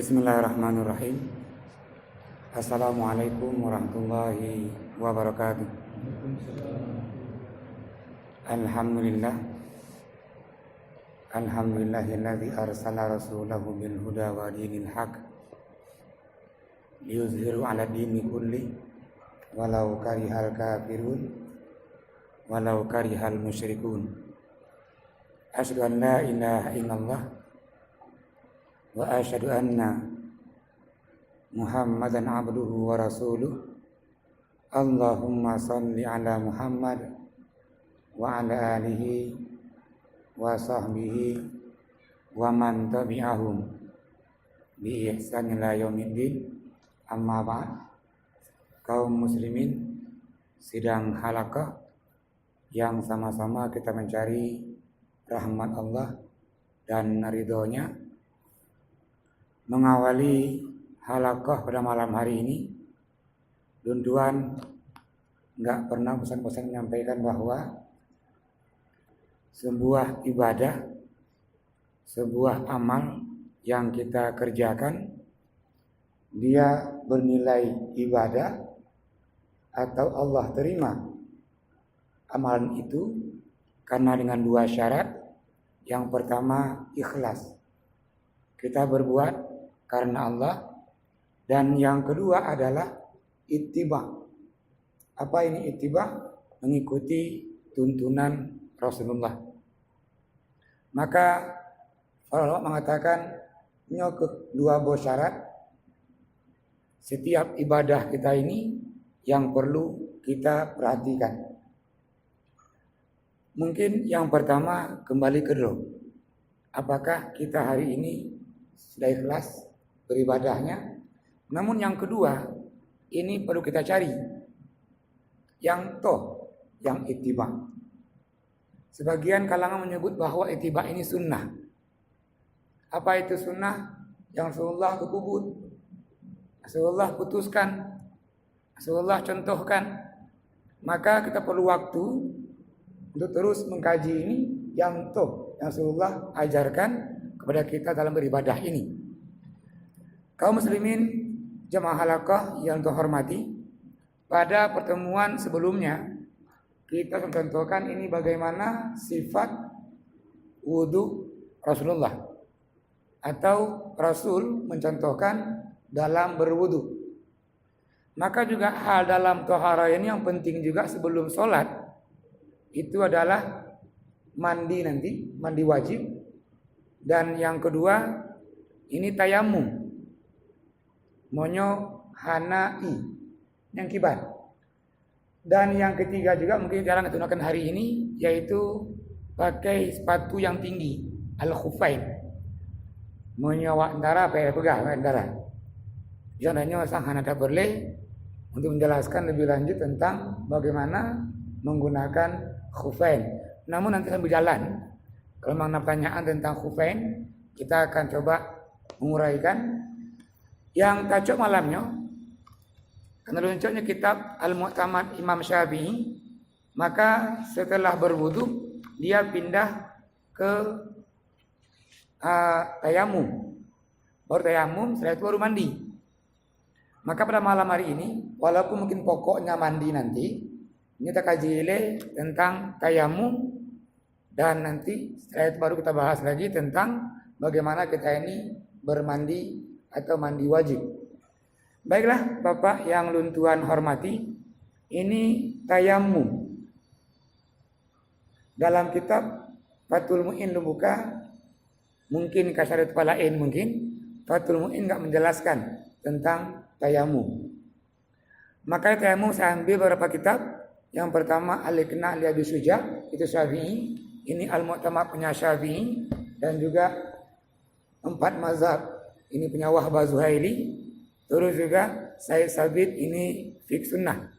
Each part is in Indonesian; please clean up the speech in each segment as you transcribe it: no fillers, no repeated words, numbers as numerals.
Bismillahirrahmanirrahim. Assalamualaikum warahmatullahi wabarakatuh. Alhamdulillah. Alhamdulillahilladzi arsala rasulahu bil huda wa dinil haq liyuzhiru 'ala dini kulli walau karihal kafirun walau karihal musyrikun. Asyhadu an la ilaha illallah wa asyhadu anna Muhammadan abduhu wa rasuluh. Allahumma salli ala Muhammad wa ala alihi wa sahbihi wa man tabi'ahum bi ihsan ila yaumiddin. Amma ba'd. Kaum muslimin sidang halaqah yang sama-sama kita mencari rahmat Allah dan ridhonya, mengawali halaqah pada malam hari ini, Tuan nggak pernah pesan-pesan menyampaikan bahwa sebuah ibadah, sebuah amal yang kita kerjakan, dia bernilai ibadah atau Allah terima amalan itu karena dengan dua syarat. Yang pertama, ikhlas, kita berbuat karena Allah. Dan yang kedua adalah ittiba. Apa ini ittiba? Mengikuti tuntunan Rasulullah. Maka para ulama mengatakan kedua syarat setiap ibadah kita ini yang perlu kita perhatikan. Mungkin yang pertama kembali ke dulu. Apakah kita hari ini sudah ikhlas beribadahnya? Namun yang kedua, ini perlu kita cari yang ittiba. Sebagian kalangan menyebut bahwa ittiba ini sunnah. Apa itu sunnah? Yang Rasulullah kebut, Rasulullah putuskan, Rasulullah contohkan. Maka kita perlu waktu untuk terus mengkaji ini yang Rasulullah ajarkan kepada kita dalam beribadah ini. Kaum muslimin jamaah halaqah yang terhormati, pada pertemuan sebelumnya kita mencontohkan ini bagaimana sifat wudu Rasulullah, atau Rasul mencontohkan dalam berwudu. Maka juga hal dalam tohara ini yang penting juga sebelum sholat itu adalah mandi, mandi wajib. Dan yang kedua ini tayamum, monyo hanai, yang kibar. Dan yang ketiga juga mungkin jarang kita gunakan hari ini, yaitu pakai sepatu yang tinggi, al-khufain. Monyo antara apa ya pegah antara. Jangannya sang hanada berleh untuk menjelaskan lebih lanjut tentang bagaimana menggunakan khufain. Namun nanti sambil jalan, kalau memang ada pertanyaan tentang khufain, kita akan coba menguraikan. Yang tajuk malamnya, karena runcuknya kitab Al-Mu'tamad Imam Syafi'i, maka setelah berwudu dia pindah ke tayamum. Baru tayamum, setelah itu baru mandi. Maka pada malam hari ini, walaupun mungkin pokoknya mandi nanti, ini kita kaji tentang tayamum, dan nanti setelah itu baru kita bahas lagi tentang bagaimana kita ini bermandi atau mandi wajib. Baiklah Bapak yang Tuhan hormati, ini tayamum. Dalam kitab Fathul Mu'in dibuka, mungkin kasarat palain, mungkin Fathul Mu'in enggak menjelaskan tentang tayamum. Maka tayamum saya ambil beberapa kitab. Yang pertama Al-Iqna' li Abi Suja', itu Syafi'i. Ini Al-Mu'tamad punya Syafi'i, dan juga 4 mazhab ini punya Wahbah Zuhaili. Terus juga Said Sabit, ini fiqh sunnah.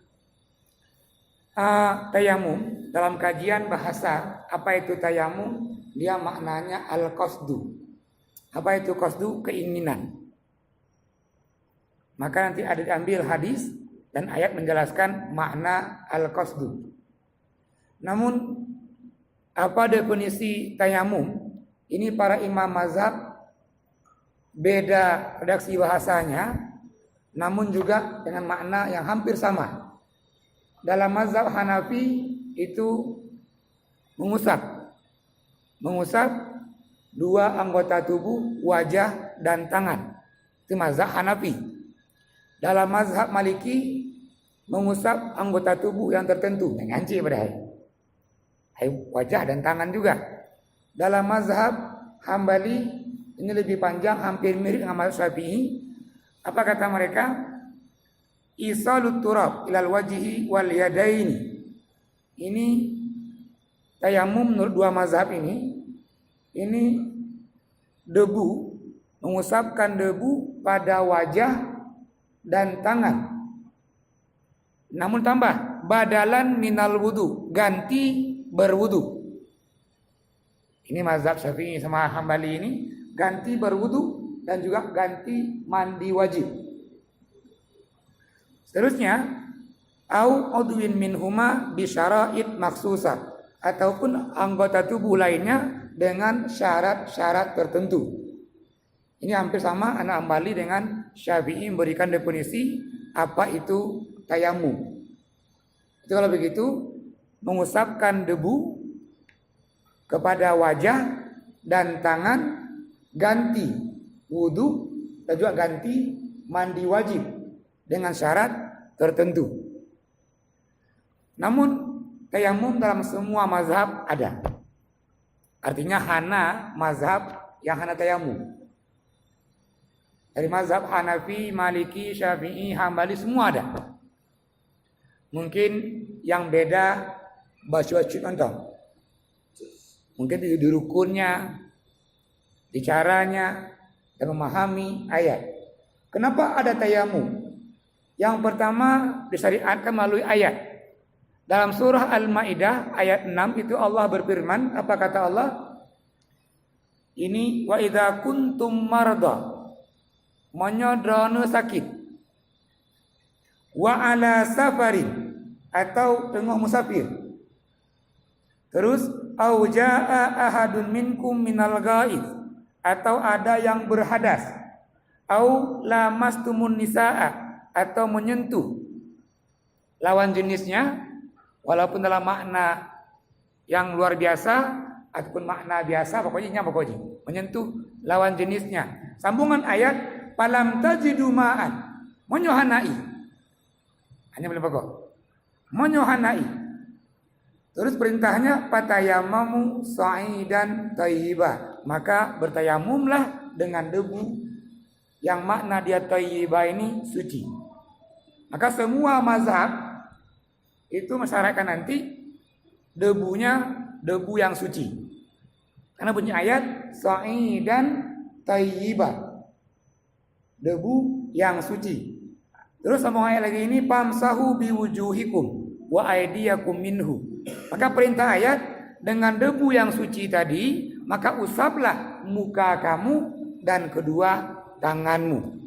Tayamum dalam kajian bahasa, apa itu tayamum? Dia maknanya al-qasdu. Apa itu qasdu? Keinginan. Maka nanti ada diambil hadis dan ayat menjelaskan makna al-qasdu. Namun apa definisi tayamum? Ini para imam mazhab beda redaksi bahasanya, namun juga dengan makna yang hampir sama. Dalam mazhab Hanafi itu mengusap dua anggota tubuh, wajah dan tangan. Itu mazhab Hanafi. Dalam mazhab Maliki mengusap anggota tubuh yang tertentu, nganci pada wajah dan tangan juga. Dalam mazhab Hambali ini lebih panjang, hampir mirip dengan mazhab Syafi'i. Apa kata mereka? Isalut turab ilal wajihi wal yadaini. Ini tayamum menurut dua mazhab ini debu, mengusapkan debu pada wajah dan tangan. Namun tambah, badalan minal wudu, ganti berwudu. Ini mazhab Syafi'i sama Hambali ini, ganti berwudu dan juga ganti mandi wajib. Seterusnya, au udwin minhuma bisyara'id maksusah, ataupun anggota tubuh lainnya dengan syarat-syarat tertentu. Ini hampir sama anak Hambali dengan Syafi'i memberikan definisi apa itu tayamum. Itu kalau begitu mengusapkan debu kepada wajah dan tangan, ganti wudu dan juga ganti mandi wajib dengan syarat tertentu. Namun tayamum dalam semua mazhab ada. Artinya hana mazhab yang hana tayamum. Dari mazhab Hanafi, Maliki, Syafi'i, Hambali semua ada. Mungkin yang beda baca contoh. Mungkin di rukunnya, di caranya, dan memahami ayat. Kenapa ada tayamum? Yang pertama disyariatkan melalui ayat. Dalam surah Al-Maidah ayat 6 itu Allah berfirman, apa kata Allah? Ini wa idza kuntum marda, menyodrono sakit, wa ala safarin, atau tengah musafir. Terus au jaa ahadun minkum minal ghaid, atau ada yang berhadas, au lamastumun nisaa, atau menyentuh lawan jenisnya, walaupun dalam makna yang luar biasa ataupun makna biasa, pokoknya menyentuh lawan jenisnya. Sambungan ayat, falam tajidu ma'an, menyohanai, hanya boleh pokok menyohanai. Terus perintahnya fatayamamu sa'idan thayyiba, maka bertayamumlah dengan debu yang makna dia thayyiba ini suci. Maka semua mazhab itu mensyaratkan nanti debunya debu yang suci. Karena bunyi ayat sa'idan thayyiba, debu yang suci. Terus sambung ayat lagi ini, famsahu biwujuhikum wa aydiyakum minhu. Maka perintah ayat dengan debu yang suci tadi, maka usaplah muka kamu dan kedua tanganmu.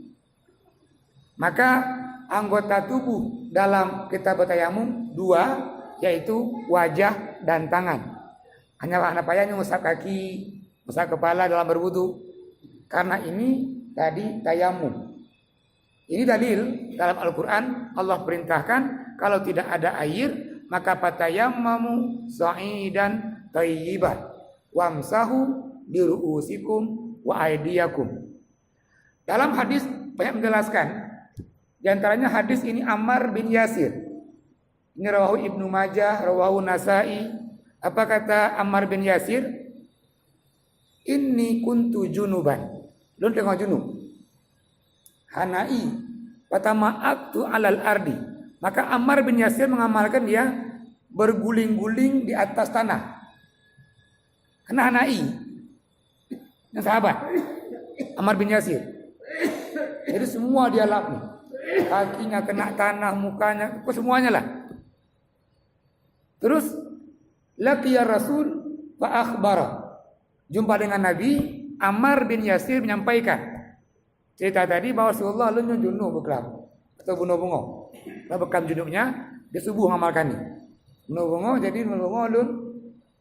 Maka anggota tubuh dalam kita bertayamum dua, yaitu wajah dan tangan. Hanya anak payahnya usap kaki, usap kepala dalam berwudu. Karena ini tadi tayamum. Ini dalil dalam Al-Quran, Allah perintahkan kalau tidak ada air, maka fatayammamu sa'idan thayyiban wamsahu biru'usikum wa aydiyakum. Dalam hadis banyak menjelaskan. Di antaranya hadis ini Ammar bin Yasir. Ini rawahu Ibnu Majah, rawahu Nasa'i. Apa kata Ammar bin Yasir? Inni kuntu junuban. Lu tengok junub. Hanai patama'aktu alal ardi. Maka Ammar bin Yasir mengamalkan dia berguling-guling di atas tanah. Karena hanai, yang sahabat Ammar bin Yasir. Jadi semua dia lap nih. Kakinya kena tanah, mukanya, semuanya lah. Terus laqiya Rasul fa akhbara. Jumpa dengan Nabi, Ammar bin Yasir menyampaikan cerita tadi bahwa Rasulullah lu junub beklam atau bunuh bungo. Lah bekam junubnya dia subuh ngamalkan nih. Bunuh bungo, jadi bunuh bungo lu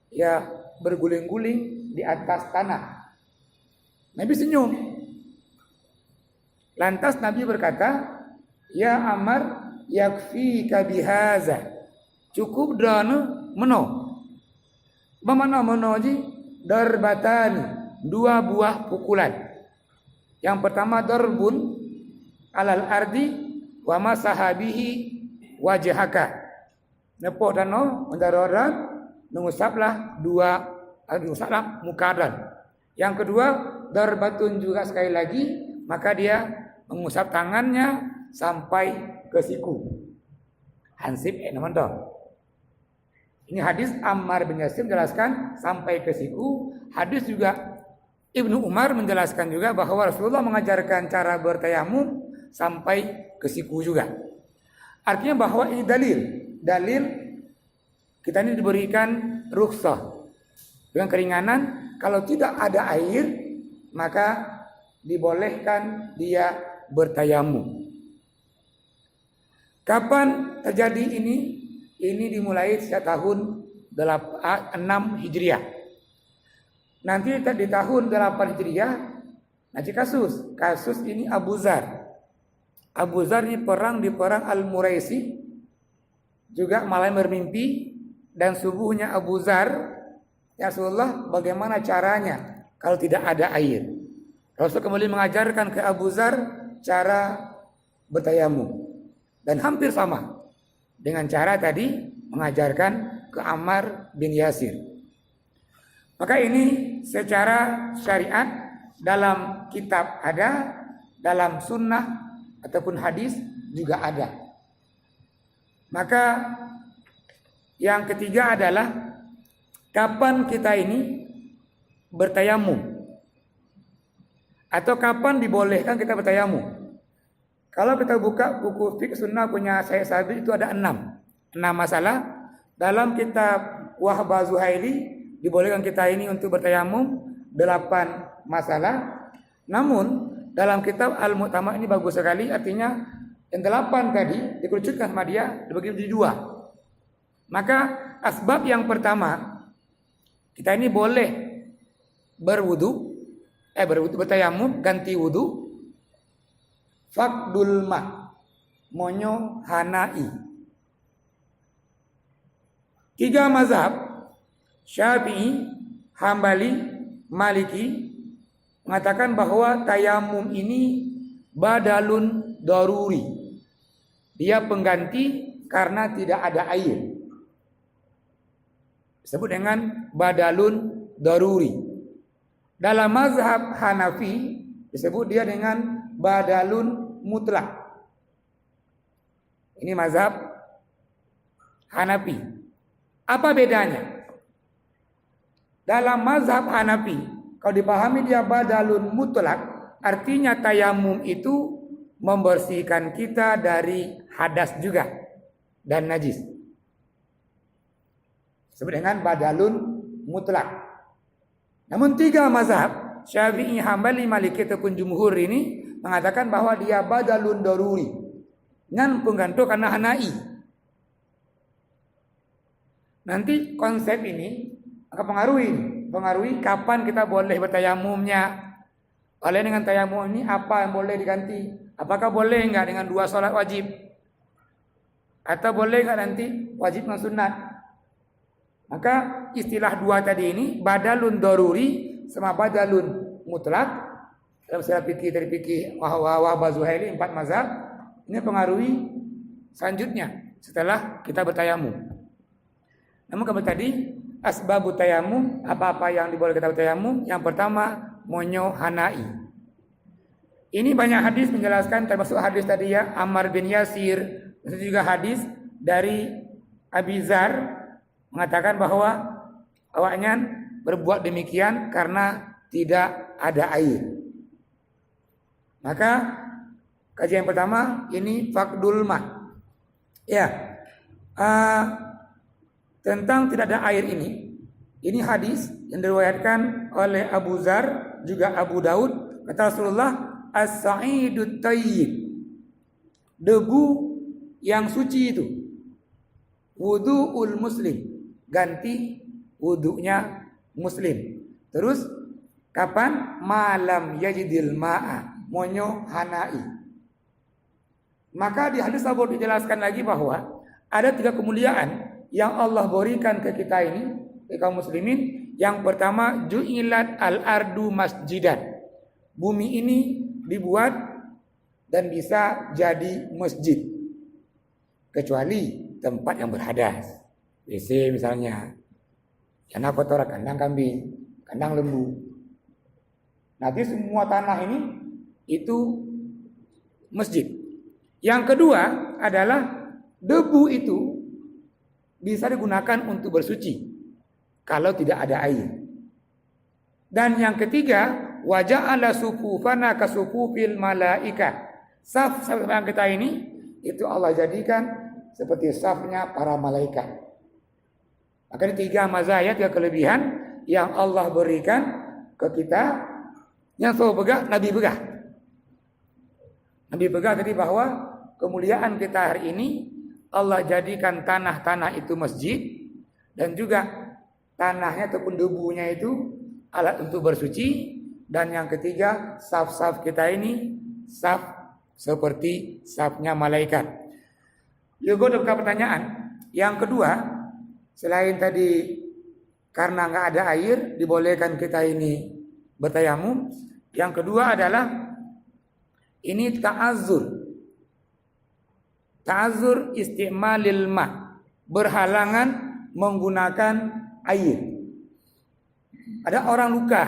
ya berguling-guling di atas tanah. Nabi senyum. Lantas Nabi berkata, "Ya Ammar, yakfika bihaza." Cukup drone meno. Bagaimana meno ji? Darbatani, 2 buah pukulan. Yang pertama darbun alal ardi wa masahabihi wajhaka. Nepok dano mendaroran mengusaplah usaplah muka dan. Yang kedua darbatun juga sekali lagi, maka dia mengusap tangannya sampai ke siku. Hansip namanto. Ini hadis Ammar bin Yasir menjelaskan sampai ke siku. Hadis juga Ibnu Umar menjelaskan juga bahwa Rasulullah mengajarkan cara bertayamum sampai ke siku juga. Artinya bahwa ini dalil kita ini diberikan rukhsah dengan keringanan. Kalau tidak ada air maka dibolehkan dia bertayamum. Kapan terjadi ini? Ini dimulai sejak tahun 6 Hijriah. Nanti di tahun 8 Hijriah nanti kasus ini Abu Zar. Abu Zar ini perang di perang Al-Muraisi, juga malam bermimpi, dan subuhnya Abu Zar, "Ya Rasulullah, bagaimana caranya kalau tidak ada air?" Rasul kembali mengajarkan ke Abu Zar cara bertayamum, dan hampir sama dengan cara tadi mengajarkan ke Ammar bin Yasir. Maka ini secara syariat dalam kitab ada, dalam sunnah ataupun hadis juga ada. Maka yang ketiga adalah kapan kita ini bertayamum atau kapan dibolehkan kita bertayamum. Kalau kita buka buku fiqh sunnah punya Syekh Sabri itu ada 6 masalah. Dalam kitab Wahbah Zuhaili dibolehkan kita ini untuk bertayamum 8 masalah. Namun dalam kitab Al-Mu'tamad ini bagus sekali, artinya yang 8 tadi dikerucutkan sama dia dibagi menjadi 2. Maka asbab yang pertama, kita ini boleh bertayamum, ganti wudu. Fakdul ma, monyo hanai. 3 mazhab, Syafi'i, Hambali, Maliki, mengatakan bahwa tayamum ini badalun daruri. Dia pengganti karena tidak ada air. Disebut dengan badalun daruri. Dalam mazhab Hanafi disebut dia dengan badalun mutlak. Ini mazhab Hanafi. Apa bedanya? Dalam mazhab Hanafi, kalau dipahami dia badalun mutlak, artinya tayamum itu membersihkan kita dari hadas juga dan najis. Disebut dengan badalun mutlak. Namun 3 mazhab, Syafi'i, Hambali, Maliki ataupun jumhur ini mengatakan bahwa dia badalun daruri. Ngan pengganto karena hanai. Nanti konsep ini akan pengaruhi kapan kita boleh bertayamumnya. Oleh dengan tayamum ini apa yang boleh diganti? Apakah boleh enggak dengan 2 salat wajib? Atau boleh enggak nanti wajib dengan sunat? Maka istilah 2 tadi ini badalun daruri sama badalun mutlak. Dalam istilah fikih dari fikih Wahbah Zuhaili 4 mazhab ini pengaruhi selanjutnya setelah kita bertayamum. Namun kembali tadi asbabut tayamum, apa-apa yang dibolehkan kita bertayamum. Yang pertama monyo hanai. Ini banyak hadis menjelaskan, termasuk hadis tadi ya Ammar bin Yasir, itu juga hadis dari Abi Zar mengatakan bahwa awaknya berbuat demikian karena tidak ada air. Maka kajian pertama ini fakdul ma. Ya. Tentang tidak ada air ini hadis yang diriwayatkan oleh Abu Zar juga Abu Daud. Kata Rasulullah, as-sa'idut tayyib, debu yang suci itu, wudu'ul muslim, ganti wudu'nya muslim. Terus kapan? Malam yajidil ma'a, monyo hanai. Maka di hadis tersebut dijelaskan lagi bahwa ada 3 kemuliaan yang Allah berikan ke kita ini, ke kaum muslimin. Yang pertama, ju'ilat al-ardu masjidan. Bumi ini dibuat dan bisa jadi masjid. Kecuali tempat yang berhadas. WC misalnya. Karena kotor, kandang kambing, kandang lembu. Nanti semua tanah ini itu masjid. Yang kedua adalah debu itu bisa digunakan untuk bersuci kalau tidak ada air. Dan yang ketiga, waja'ala sufufana kasufufil malaika. Saf yang kita ini itu Allah jadikan seperti safnya para malaikat. Maka ini 3 mazaya, 3 kelebihan yang Allah berikan ke kita. Yang selalu begah, Nabi begah. Nabi begah tadi bahwa kemuliaan kita hari ini Allah jadikan tanah-tanah itu masjid, dan juga tanahnya ataupun debunya itu alat untuk bersuci. Dan yang ketiga, saf-saf kita ini saf seperti safnya malaikat. Juga ada pertanyaan. Yang kedua, selain tadi karena nggak ada air dibolehkan kita ini bertayamum. Yang kedua adalah ini ta'azzur. Ta'azzur isti'malil ma', berhalangan menggunakan air. Ada orang luka.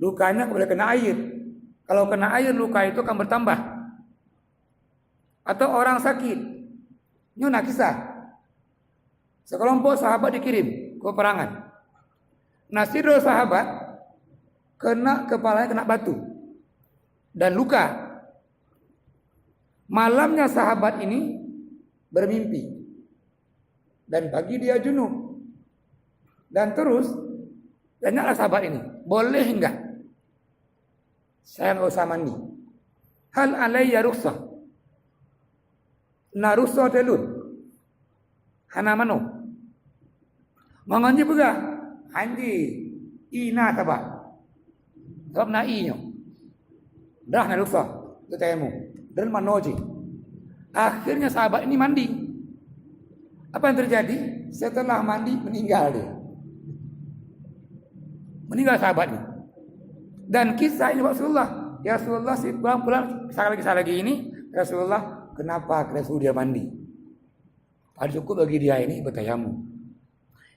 Lukanya boleh kena air. Kalau kena air luka itu akan bertambah. Atau orang sakit. Ini kisah. Sekelompok sahabat dikirim ke peperangan. Nasirul sahabat kepalanya kena batu dan luka. Malamnya sahabat ini bermimpi dan pagi dia junub. Dan terus tanyalah sahabat ini, boleh enggak saya nggak usah mandi? Hal alayya rukhsah? Na rukhsah telun. Hana mano. Manganji pega. Anji ina taba. Sebab na inyo. Dah na rukhsah. Itu tayamum. Dan manoji. Akhirnya sahabat ini mandi. Apa yang terjadi? Setelah mandi meninggal dia. Meninggal sahabat ini. Dan kisah ini Rasulullah. Ya Rasulullah, si pulang kisah lagi ini. Rasulullah, kenapa kita suruh dia mandi? Padahal cukup bagi dia ini bertayamum.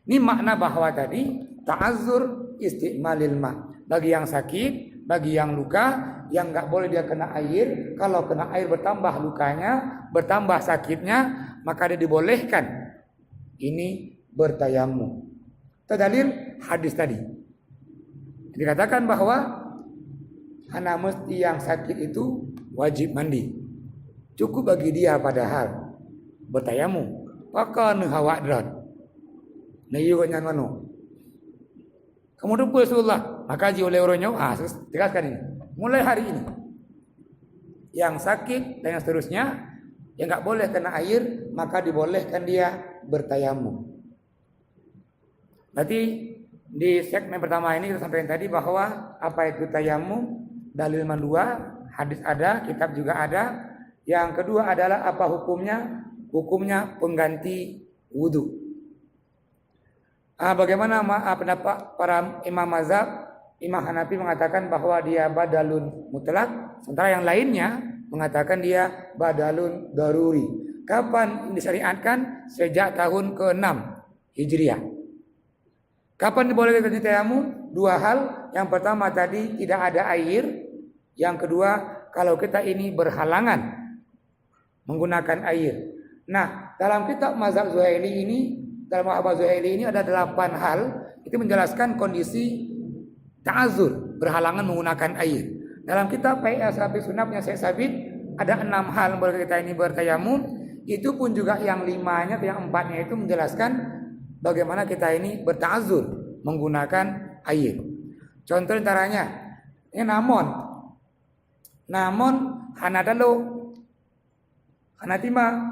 Ini makna bahwa tadi ta'azzur isti'malil ma'. Bagi yang sakit, bagi yang luka, yang enggak boleh dia kena air. Kalau kena air bertambah lukanya, bertambah sakitnya, maka dia dibolehkan ini bertayamum. Terdalil hadis tadi. Dikatakan bahwa hana mesti yang sakit itu wajib mandi. Cukup bagi dia padahal bertayamum. Maka hawa drat. Nah iyo nyan mano. Kemudian Rasulullah maka ji oleh orangnya tegaskan ini. Mulai hari ini yang sakit dan yang seterusnya yang enggak boleh kena air maka dibolehkan dia bertayamum. Berarti di segmen pertama ini kita sampaikan tadi bahwa apa itu tayamum, dalil mandua, hadis ada, kitab juga ada. Yang kedua adalah apa hukumnya? Hukumnya pengganti wudu. Bagaimana pendapat para imam mazhab? Imam Hanafi mengatakan bahwa dia badalun mutlak, sementara yang lainnya mengatakan dia badalun daruri. Kapan disyariatkan? Sejak tahun ke-6 Hijriah. Kapan dibolehkan tayamum? 2 hal. Yang pertama tadi tidak ada air. Yang kedua, kalau kita ini berhalangan menggunakan air. Nah, dalam kitab Mazhab Zuhaili ini, dalam Mazhab Zuhaili ini ada 8 hal. Itu menjelaskan kondisi ta'azur, berhalangan menggunakan air. Dalam kitab Fa'i Ashabi Sunnah punya Syekh Sabit ada 6 hal boleh kita ini bertayamum. Itu pun juga yang 5-nya, yang 4-nya itu menjelaskan bagaimana kita ini berta'azur menggunakan air. Contoh antaranya, ini namun hanadalo hanatima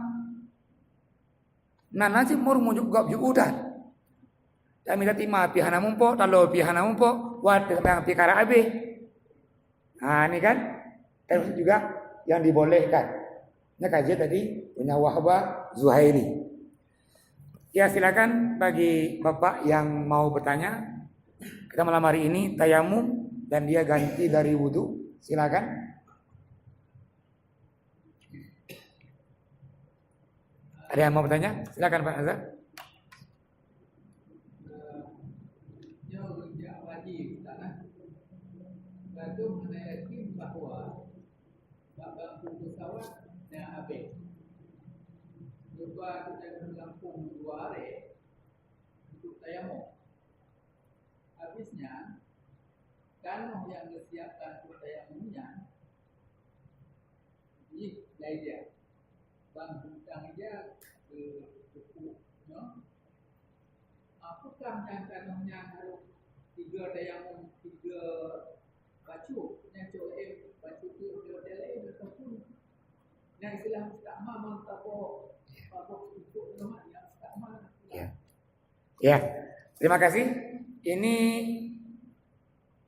nanaji mur mujuk gab udan. Kami tati ma pi hanamumpo talo pi hanamumpo wat yang pi kara abe. Nah ini kan terus juga yang dibolehkan. Ini kajian tadi punya Wahbah Zuhairi. Ya silakan bagi bapak yang mau bertanya. Kita malam hari ini tayamum dan dia ganti dari wudhu. Silakan. Ada yang mau bertanya? Silakan Pak Azhar. Itu menandakan bahwa bangku pesawat yang habis. Lupa kita menampung 2 hari untuk tayamum. Habisnya kanoh yang disiapkan untuk tayamumnya ini dia bangku dia cukup, no? Apakah yang kanohnya harus 3 tayamum 3 bacu yang coel bacu tu dia ataupun yang istilah musta'mal mantabo untuk nama yang musta'mal. Ya. Terima kasih. Ini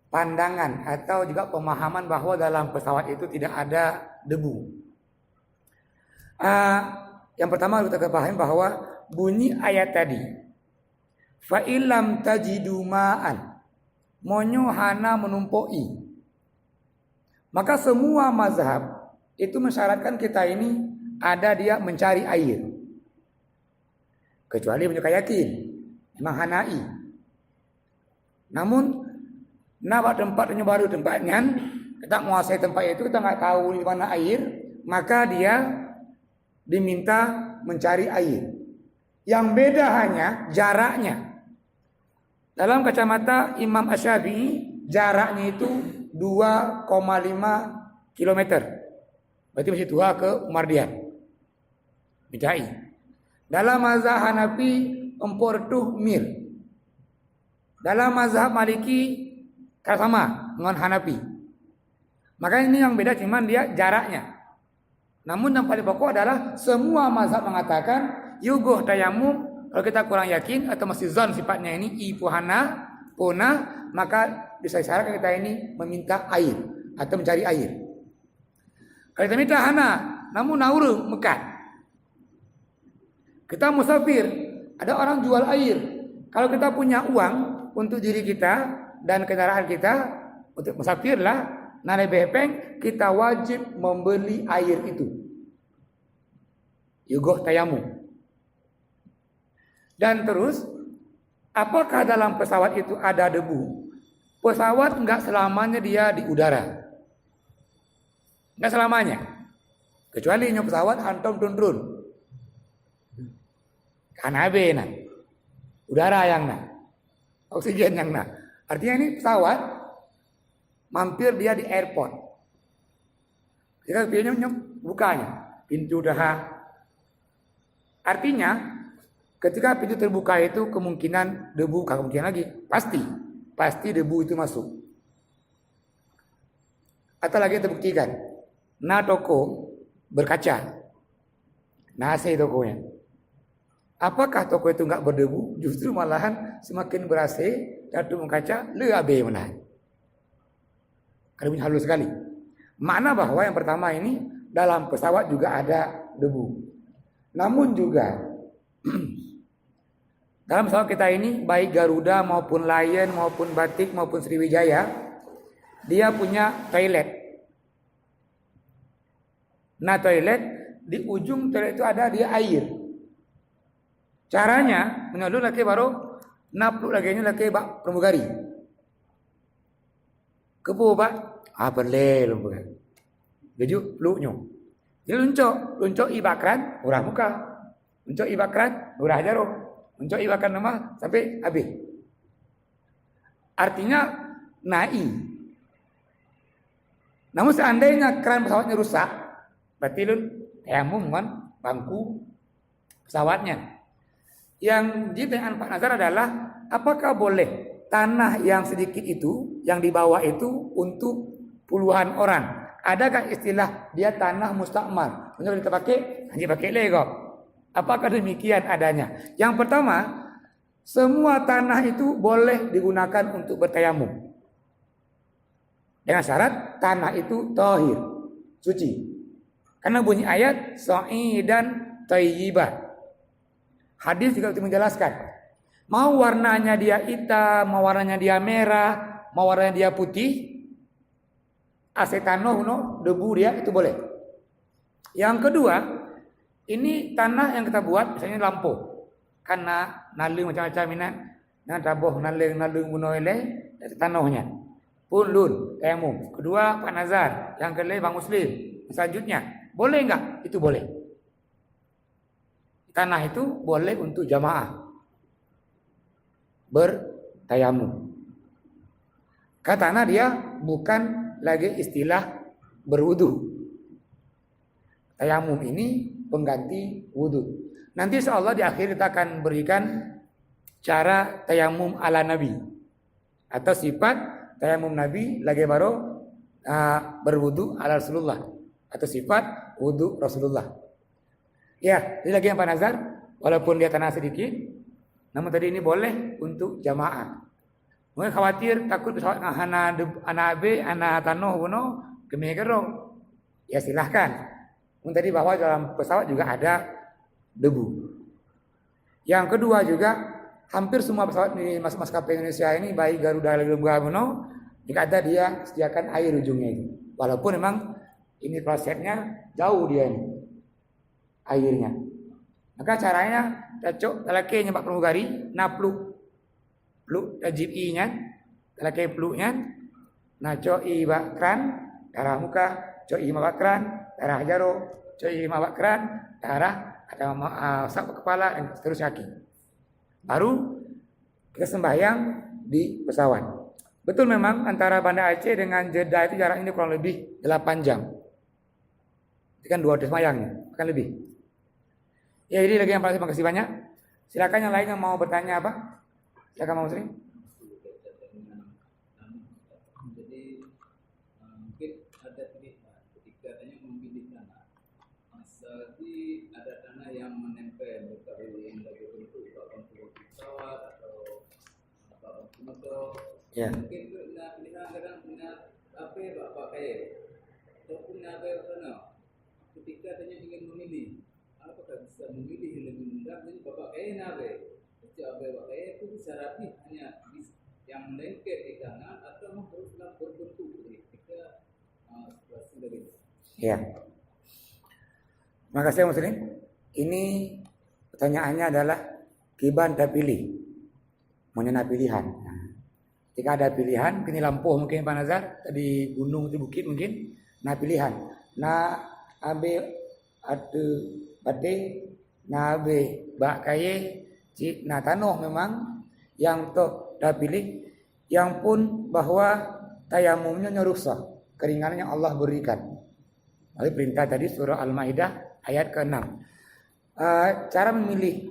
pandangan atau juga pemahaman bahwa dalam pesawat itu tidak ada debu. Yang pertama kita pahami bahwa bunyi ayat tadi fa illam tajidu ma'an monyo hana menumpoi. Maka semua mazhab itu mensyaratkan kita ini ada dia mencari air. Kecuali menyukai yakin, memang Hanai. Namun, nama tempatnya baru tempatnya, kita menguasai tempat itu, kita nggak tahu di mana air, maka dia diminta mencari air. Yang beda hanya jaraknya. Dalam kacamata Imam Asy-Syafi'i, jaraknya itu 2,5 km. Berarti masih tua ke Umardian. Bidai. Dalam mazhab Hanafi 40 mil. Dalam mazhab Maliki sama dengan Hanafi. Maka ini yang beda cuman dia jaraknya. Namun yang paling pokok adalah semua mazhab mengatakan yugoh tayamum kalau kita kurang yakin atau masih zon sifatnya ini ipuhana puna, maka bisa syarat kita ini meminta air atau mencari air. Kalau kita minta hana, namun nauru mekat. Kita musafir, ada orang jual air. Kalau kita punya uang untuk diri kita dan kendaraan kita untuk musafir lah, nane bepeng, kita wajib membeli air itu. Yugoh tayamum. Dan terus, apakah dalam pesawat itu ada debu? Pesawat enggak selamanya dia di udara. Enggak selamanya. Kecuali nyo pesawat hantam turun. Kanabe nah. Udara yang nah. Oksigen yang nah. Artinya ini pesawat mampir dia di airport. Kita pintu bukanya, pintu dah. Artinya ketika pintu terbuka itu kemungkinan debu, kemungkinan lagi pasti debu itu masuk. Atau lagi terbuktikan, nah toko berkaca, nasi tokonya. Apakah toko itu enggak berdebu? Justru malahan semakin ber-AC, jatuh berkaca, lebih menahan. Karena halus sekali. Makna bahwa yang pertama ini dalam pesawat juga ada debu. Namun juga dalam pesawat kita ini baik Garuda maupun Lion maupun Batik maupun Sriwijaya dia punya toilet. Nah toilet di ujung toilet itu ada dia air. Caranya mengalu laki baru napluk lagi laki bak pramugari. Kepo pak boleh pramugari. Bejuk peluknya. Dia luncok ibakran murah muka. Luncok ibakran murah jarum. Untuk ibakan nama sampai habis. Artinya naik. Namun seandainya keran pesawatnya rusak, berarti lu tayamum kan bangku pesawatnya. Yang ditanya Pak Nazar adalah apakah boleh tanah yang sedikit itu yang dibawa itu untuk puluhan orang? Adakah istilah dia tanah mustakmal? Menurut kita pakai, hanya pakai lego. Apakah demikian adanya? Yang pertama, semua tanah itu boleh digunakan untuk bertayamum. Dengan syarat tanah itu tahir, suci. Karena bunyi ayat sa'idan thayyiban. Hadis juga itu menjelaskan. Mau warnanya dia hitam, mau warnanya dia merah, mau warnanya dia putih, asetano, debu dia itu boleh. Yang kedua, ini tanah yang kita buat, misalnya lampu. Karena nalung macam-macam ini, nah taboh nalung bunoele, tanahnya. Pun lun, tayamum. Kedua, Pak Nazar. Yang kedua, Bang Muslim. Selanjutnya, boleh enggak? Itu boleh. Tanah itu boleh untuk jamaah bertayamum. Karena dia bukan lagi istilah berwudu. Tayamum ini pengganti wudu. Nanti insyaallah di akhir kita akan berikan cara tayamum ala Nabi atau sifat tayamum Nabi lagi baru berwudu ala Rasulullah atau sifat wudu Rasulullah. Ya, ini lagi yang Pak Nazar, walaupun dia tanah sedikit, namun tadi ini boleh untuk jamaah. Mungkin khawatir takut pesawat anak B, anak tanoh kuno kemegero. Ya silahkan. Mungkin tadi bahwa dalam pesawat juga ada debu. Yang kedua juga hampir semua pesawat di maskapai Indonesia ini baik Garuda Garuda kuno, jika ada dia sediakan air ujungnya itu. Walaupun memang ini prosesnya jauh dia ini airnya. Maka caranya cocok lelaki nyepak pramugari napluk pluk tajib i-nya, lelaki pluknya, nah coi bakran darah muka, coi mabakran darah jaro, coi mabakran darah atau sak kepala dan seterusnya kaki. Baru kita sembahyang di pesawat. Betul memang antara Banda Aceh dengan Jeddah itu jaraknya kurang lebih 8 jam. Itu kan 2 hari sembahyangnya, akan lebih. Ya, ini lagi yang paling terima kasih banyak. Silakan yang lain yang mau bertanya apa? Silakan Mas Muslim. Jadi mungkin ada pilihan ketika tanya memilih tanah. Jadi ada tanah yang menempel dari yang dari bentuk bahan pesawat atau bahan motor. Ya. Mungkin pilihan kadang punya apa bapak kaya atau punya apa sana. Ketika tanya ingin memilih, apakah bisa memilih yang lebih mudah? Jadi bapak kaya nabe. Bapak kaya itu bisa rapi hanya yang lengket di tangan atau haruslah berbentuk ketika situasi dari. Ya. Terima kasih Muslim. Ini pertanyaannya adalah kiban tak pilih. Mengenai pilihan. Jika ada pilihan, ini lampu mungkin Pak Nazar, tadi gunung, di bukit mungkin. Nah pilihan. Nah abe adu bade, nah abe bak kaye, nah tanoh memang yang toh dah pilih, yang pun bahwa tayamumnya rusak, keringanan yang Allah berikan. Oleh perintah tadi surah Al-Maidah ayat ke-6. Cara memilih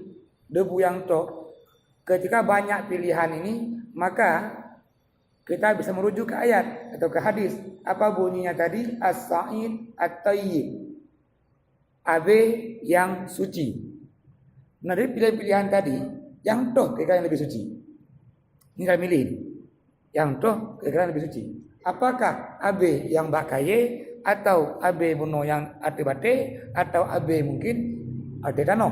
debu yang toh, ketika banyak pilihan ini, maka kita bisa merujuk ke ayat atau ke hadis. Apa bunyinya tadi? As-sa'id at-tayyib. Abe yang suci. Nah dari pilihan-pilihan tadi, yang toh kira-kira yang lebih suci. Ini kita milih. Yang toh kira-kira yang lebih suci. Apakah abe yang bakaye atau abe buno yang ate-bate atau abe mungkin ate dano.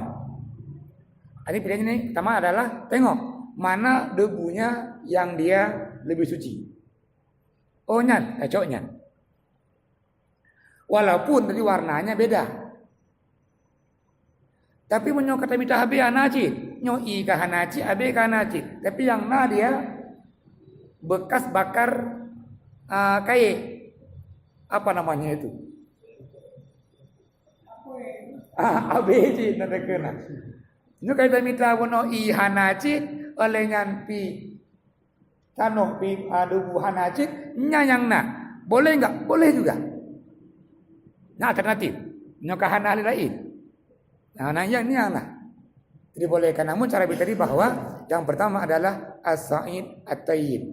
Ini pilihan ini pertama adalah tengok mana debunya yang dia lebih suci. Oh nyan, cocoknya. Walaupun tadi warnanya beda. Tapi menyo kata mita habe anaci, nyo i ka hanaci, abe ka hanaci. Tapi yang na dia bekas bakar kaye. Apa namanya itu? Abe ji na dekena. Nyo kata mita wono i hanaci oleh nyanpi tanoh pi adubu hanacit nyayang na. Boleh enggak? Boleh juga. Nah alternatif. Nyo ka hanali lain. Nah yang ini lah. Jadi bolehkan, namun cara tadi bahwa yang pertama adalah as-sa'id at-tayyib.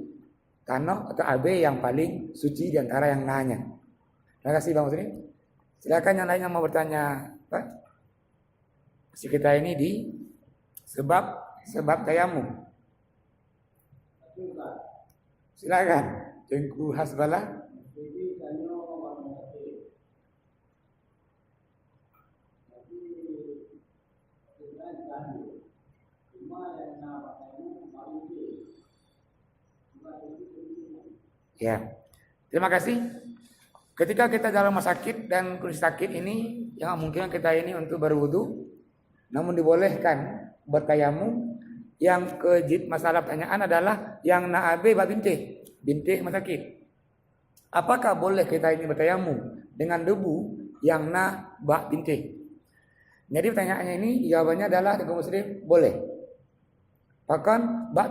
Tanah atau abe yang paling suci di antara yang nanya. Terima kasih Bang Muslim. Silakan yang lain yang mau bertanya, Pak. Masih kita ini di sebab tayamum. Silakan. Tengku Hasbalah. Ya. Terima kasih. Ketika kita dalam rumah sakit dan kondisi sakit ini, yang mungkin kita ini untuk berwudu, namun dibolehkan bertayamum. Yang masalah pertanyaan adalah yang na'abe bak bintih rumah sakit. Apakah boleh kita ini bertayamum dengan debu yang na bak bintih? Jadi pertanyaannya ini jawabannya adalah dengan muslim boleh. Bahkan bak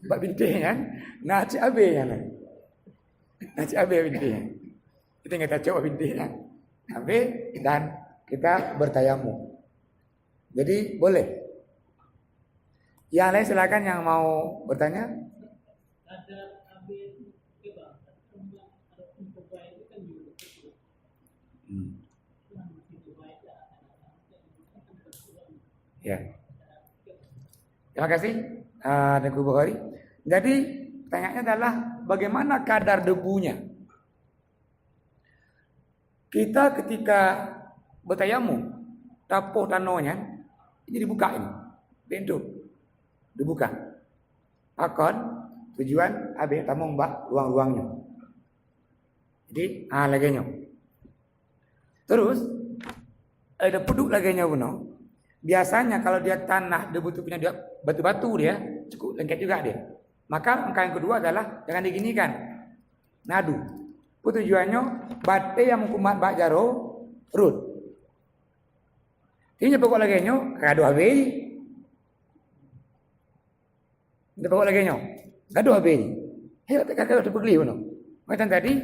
bak bintihnya, naci abe-nya. Naci abe bintihnya. Kita coba bintihnya. Abe dan kita bertayamum. Jadi boleh. Yang lain silakan yang mau bertanya. Ada ambil coba ada coba itu kan juga. Ya. Terima kasih Teguh Bukhari. Jadi pertanyaannya adalah bagaimana kadar debunya? Kita ketika bertayamum, tapuh tanonya ini dibuka ini, pintu dibuka. Akon tujuan habis tamung bak ruang-ruangnya. Jadi laganya. Terus ada peduk laganya puno. Biasanya kalau dia tanah debu itu punya dia batu-batu dia cukup lengket juga dia. Maka langkah yang kedua adalah jangan diginikan. Nadu. Tujuannya bate yang mengkumat bak jaro rut. Ini pokok laganya kado habis. Kita bawa lagi nyo. Gaduh habis. Hei, kakak udah pergi mana? Macam tadi,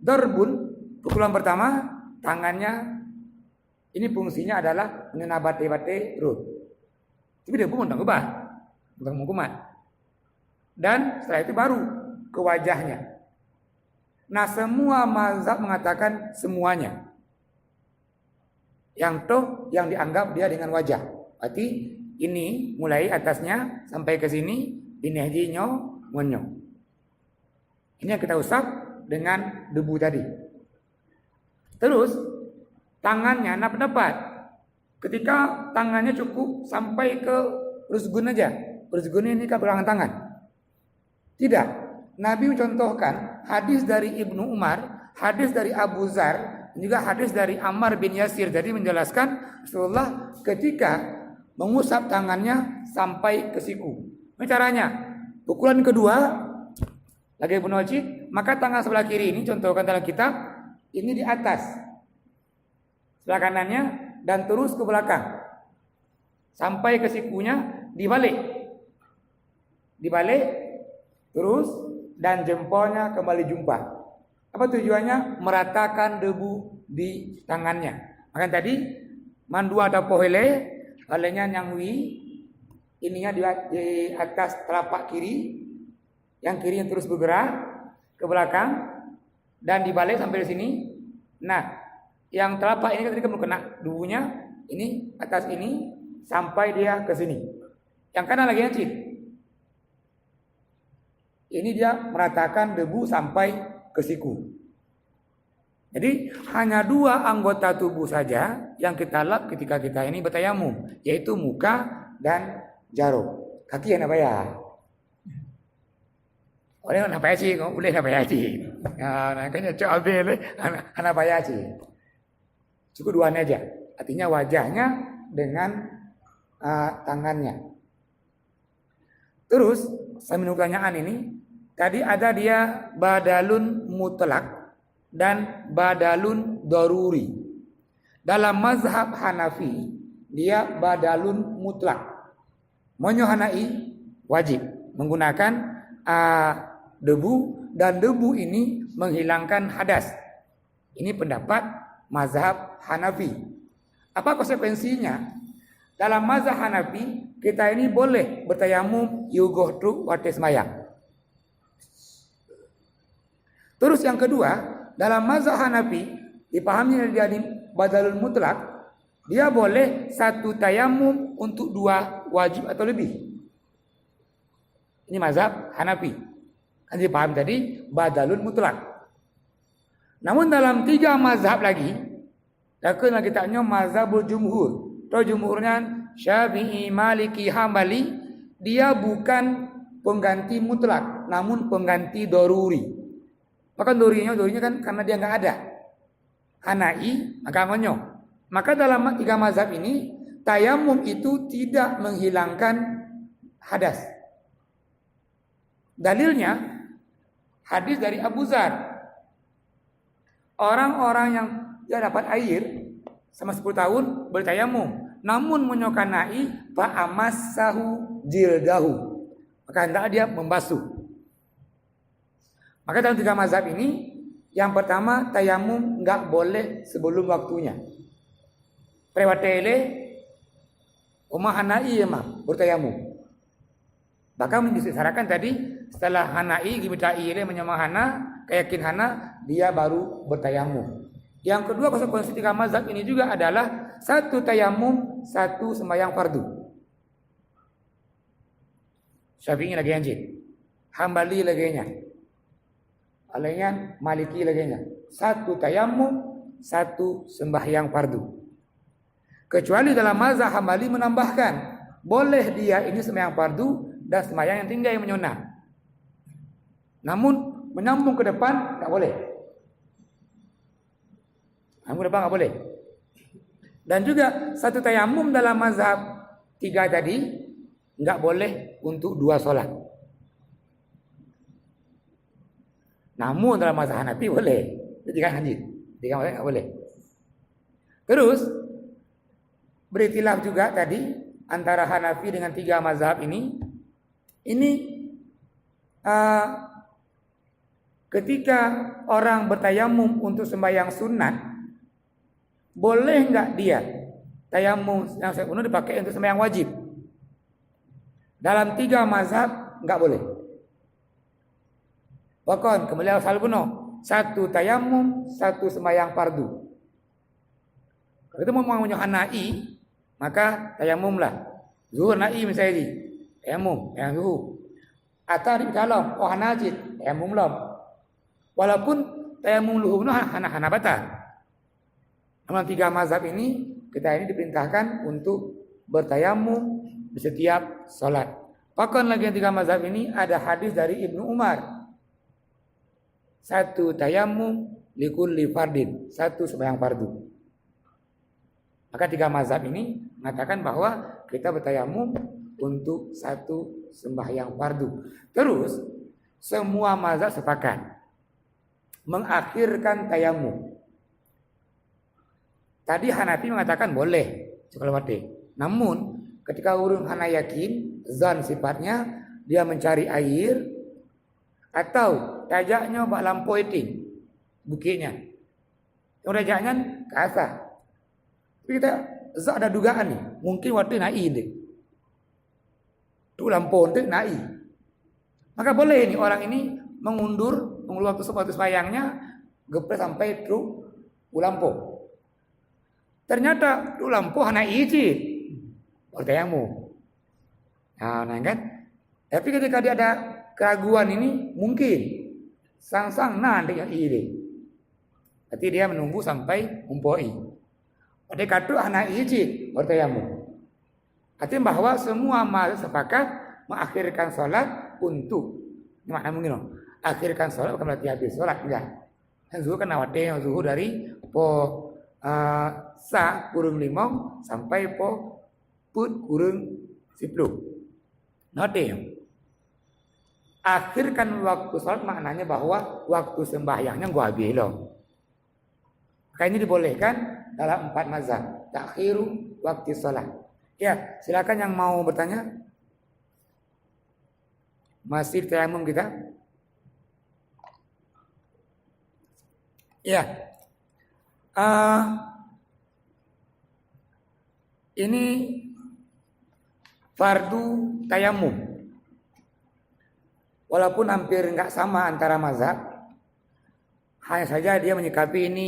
dorbun pukulan pertama tangannya ini fungsinya adalah menabate-bate root. Tapi dia pun tak ubah, untuk mengkumat. Dan setelah itu baru ke wajahnya. Nah, semua mazhab mengatakan semuanya. Yang toh yang dianggap dia dengan wajah. Berarti ini mulai atasnya sampai ke sini dinehjinya monyo. Ini yang kita usap dengan debu tadi. Terus tangannya nak pendapat. Ketika tangannya cukup sampai ke rusgun aja. Rusgun ini ke belakang tangan. Tidak. Nabi mencontohkan hadis dari Ibnu Umar, hadis dari Abu Zar, juga hadis dari Ammar bin Yasir. Jadi menjelaskan Rasulullah ketika mengusap tangannya sampai ke siku. Ini caranya. Pukulan kedua lagi Ibnu Wajid, maka tangan sebelah kiri ini contohkan dalam kitab ini di atas. Sebelah kanannya dan terus ke belakang. Sampai ke sikunya dibalik. Dibalik terus dan jempolnya kembali jumpa. Apa tujuannya? Meratakan debu di tangannya. Maka tadi mandua atau pohele, halenya nyangwi, ininya di atas telapak kiri, yang kiri yang terus bergerak ke belakang dan dibalik sampai di sini. Nah, yang telapak ini ketika kena debunya, ini atas ini sampai dia ke sini. Yang kanan lagi ngecit. Ini dia meratakan debu sampai ke siku. Jadi hanya dua anggota tubuh saja yang kita lap ketika kita ini bertayamum, yaitu muka dan jaro. Kaki yang apa ya? Orang apa ya sih? Boleh apa ya sih? Makanya coba boleh apa ya sih? Cukup duanya aja. Artinya wajahnya dengan tangannya. Terus saya menunggu pertanyaan ini. Tadi ada dia badalun mutlak dan badalun daruri. Dalam mazhab Hanafi, dia badalun mutlak. Monyohanai wajib menggunakan debu dan debu ini menghilangkan hadas. Ini pendapat mazhab Hanafi. Apa konsekuensinya? Dalam mazhab Hanafi, kita ini boleh bertayamum yugohtu wates mayang. Terus yang kedua, dalam mazhab Hanafi dipahami dari badalul mutlak, dia boleh satu tayamum untuk dua wajib atau lebih. Ini mazhab Hanafi. Kan dipahami tadi badalul mutlak. Namun dalam tiga mazhab lagi, lakukan kitabnya mazhabul jumhur. Atau jumhurnya Syafi'i, Maliki, Hambali, dia bukan pengganti mutlak, namun pengganti doruri. Maka dorinya kan karena dia nggak ada. Hanai, maka ngonyo. Maka dalam 3 mazhab ini, tayamum itu tidak menghilangkan hadas. Dalilnya hadis dari Abu Dzar. Orang-orang yang dia dapat air sama 10 tahun bertayamum, namun menyokanai fa'amassahu jildahu. Maka hendaklah dia membasuh. Maka dalam 3 mazhab ini, yang pertama tayamum enggak boleh sebelum waktunya. Prewatele hanai emang bertayamum. Bahkan disyaratkan tadi setelah hanai gimita ile menyamahana keyakin hana dia baru bertayamum. Yang kedua konsekuensi 3 mazhab ini juga adalah 1 tayamum, 1 sembahyang fardu. Syafi'i lagi anjir, Hambali lagi alainya, Maliki lagi 1 tayamum, 1 sembahyang fardu. Kecuali dalam mazhab Hambali menambahkan, boleh dia ini sembahyang fardu dan sembahyang yang tinggal yang menyunah. Namun menyambung ke depan tak boleh. Menyambung ke depan tak boleh. Dan juga 1 tayamum dalam mazhab 3 tadi enggak boleh untuk 2 solat. Namun dalam mazhab Hanafi boleh. Itu 3 hadis. 3 mazhab enggak boleh. Terus beriktilaf juga tadi antara Hanafi dengan 3 mazhab ini. Ini ketika orang bertayamum untuk sembahyang sunat, boleh enggak dia tayamum yang sepenuh dipakai untuk sembahyang wajib? Dalam 3 mazhab enggak boleh. Bahkan kembali asal bunuh 1 tayamum, 1 sembahyang fardu. Kalau itu mau Hanai, maka tayamumlah. Zuhur nai misalnya di tayamum yang zuhur. Atau di dalam hanajid tayamum lam. Walaupun tayamum luhur hana batal. Dalam 3 mazhab ini kita ini diperintahkan untuk bertayamum di setiap salat. Bahkan lagi yang 3 mazhab ini ada hadis dari Ibnu Umar. 1 tayamum likulli fardin, 1 sembahyang fardu. Maka 3 mazhab ini mengatakan bahwa kita bertayamum untuk 1 sembahyang fardu. Terus semua mazhab sepakat mengakhirkan tayamum. Tadi Hanafi mengatakan boleh kalau mati. Namun ketika urung Hana yakin zan sifatnya dia mencari air atau tajaknya bak lampau itu bukitnya. Yang tajaknya ke atas. Tapi kita zat ada dugaan nih, mungkin waktu naik deh. Tu lampau itu naik. Maka boleh nih orang ini mengulur waktu sembahyangnya gepres sampai tu ulampau. Ternyata tu lampu hana iji bertayamum. Nah kan? Tapi ketika dia ada keraguan ini mungkin sang nanti yang ide. Berarti dia menunggu sampai umpoi. Pada kata hana iji bertayamum. Artinya bahwa semua mazhab sepakat mengakhirkan sholat untuk makna mungkin akhirkan sholat bukan berarti habis sholat enggak. Dan zuhur kan awatnya zuhur dari sa kurung 5 sampai po put kurung 10. Note. Akhirkan waktu salat maknanya bahwa waktu sembahyangnya gua habis loh. Maka ini dibolehkan dalam 4 mazhab. Takhiru waktu salat. Ya, silakan yang mau bertanya. Masih tayamum kita? Ya. Ini fardu tayamum. Walaupun hampir enggak sama antara mazhab, hanya saja dia menyikapi ini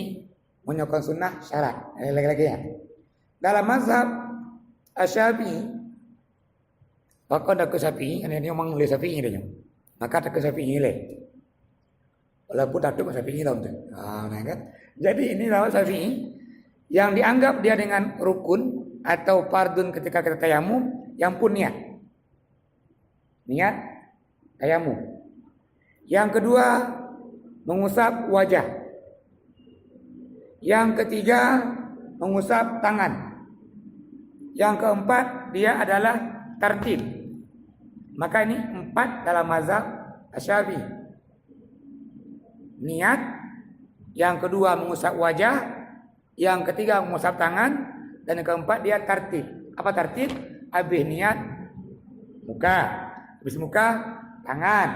menyokong sunnah syarat. Lagi-lagi ya. Dalam mazhab Asy-Syafi'i, bahkan ada ke Syafi'i, ini memang oleh Syafi'i dia. Maka ada ke Syafi'i le. Walaupun datuk Syafi'i lah untuk. Nah kan. Jadi ini lawat Syafi'i yang dianggap dia dengan rukun atau fardun ketika kita tayamum yang pun niat. Niat tayamum. Yang kedua, mengusap wajah. Yang ketiga, mengusap tangan. Yang keempat, dia adalah tartib. Maka ini 4 dalam mazhab Asy-Syafi'i. Niat, yang kedua mengusap wajah, yang ketiga mengusap tangan, dan yang keempat dia tartib. Apa tartib? Habis niat muka, habis muka tangan,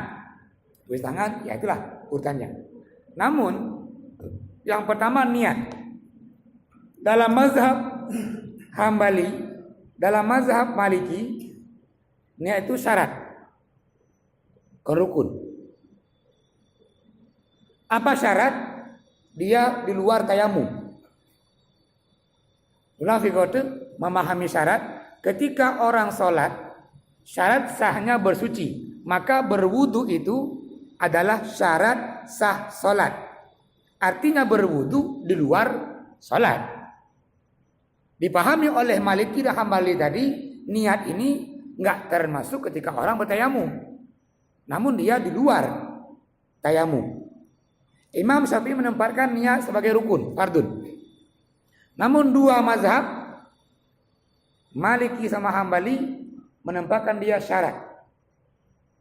habis tangan, ya itulah urutannya. Namun yang pertama niat. Dalam mazhab Hambali, dalam mazhab Maliki, niat itu syarat, rukun. Apa syarat? Dia di luar tayamum. Ulama fikih memahami syarat. Ketika orang sholat, syarat sahnya bersuci, maka berwudu itu adalah syarat sah sholat. Artinya berwudu di luar sholat. Dipahami oleh Maliki dan Hambali tadi, niat ini nggak termasuk ketika orang bertayamum, namun dia di luar tayamum. Imam Syafi'i menempatkan niat sebagai rukun, fardun. Namun dua mazhab, Maliki sama Hambali, menempatkan dia syarat.